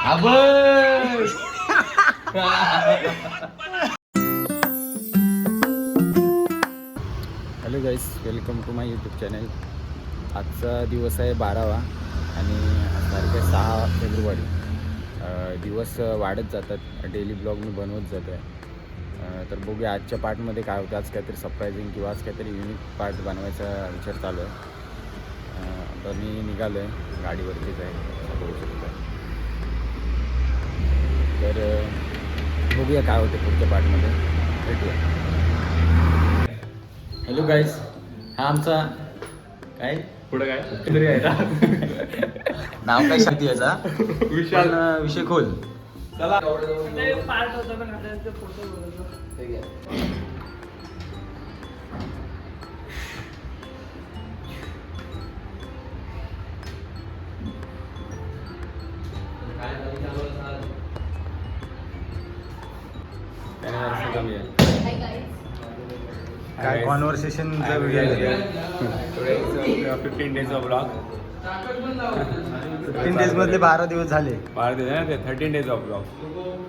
Hello guys, welcome to my YouTube channel. आजचा दिवस आहे 12वा आणि तारीख 6 फेब्रुवारी. दिवस वाढत जातात, डेली ब्लॉग मी बनवत जातो आहे. तर बघूया आजच्या पार्टमध्ये काय होतं. आज काहीतरी सरप्रायझिंग किंवा आज काहीतरी युनिक पार्ट बनवायचा विचार चालू आहे. आता मी निघालो आहे, गाडीवरतीच आहे, बघू शकतो. तर बघूया काय होतं पुढच्या पार्टमध्ये, भेटूया. हॅलो गाईस, हा आमचा काय पुढं काय तरी आहे ना. नाव काय सांगते याचा विशाल. विषय खोल. चला पार्ट होता पण आता फोटो बोलतो. काय कॉन्व्हर्सेशनचा video 15 days of vlog. 15 days मधले 12 दिवस झाले. 12 दिवस ना ते 13 days of vlog.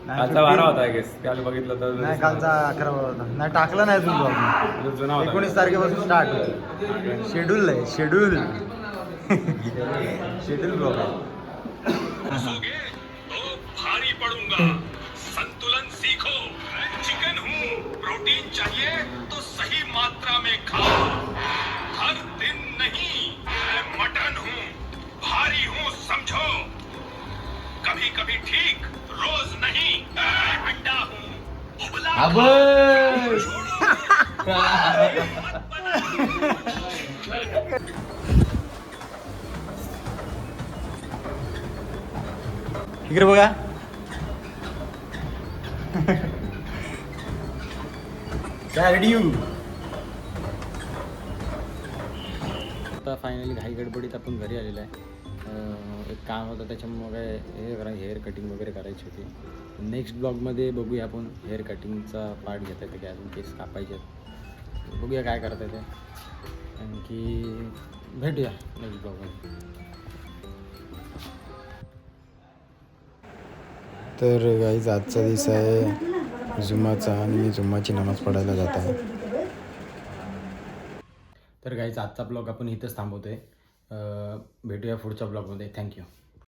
नाही, कालचा 15 12 होता आय गेस. त्याला बघितलं तर नाही, कालचा 11 होता. नाही, टाकला नाही अजून ब्लॉग. तो जुना होता. 19 तारखेपासून स्टार्ट. शेड्यूल आहे, शेड्यूल शेड्यूल ब्लॉग आहे. घुसोगे तो भारी पड़ूंगा. संतुलन सीखो. चिकन हूँ, प्रोटीन चाहिए तो सही मात्रा में खाओ. हर दिन नहीं, मैं मटन हूँ, भारी हूँ समझो. कभी कभी ठीक, रोज नहीं. मैं अंडा हूँ, उबला इकडे बघा. काय रेडी यू. आता फायनली घाई गडबडीत आपण घरी आलेलो आहे. एक काम होतं, त्याच्यामुळे हेअर कटिंग वगैरे करायची होती. नेक्स्ट ब्लॉगमध्ये बघूया आपण हेअर कटिंगचा पार्ट घेता येते की अजून केस कापायचे आहेत. बघूया काय करता येते, आणखी भेटूया नेक्स्ट ब्लॉगमध्ये. तर गाईज, आजचा दिवस आहे जुम्माचा आणि मी जुम्माची नमाज पडायला जात आहे. तर गाईज, आजचा ब्लॉग आपण इथंच थांबवतो आहे. भेटूया पुढच्या ब्लॉगमध्ये. थँक्यू.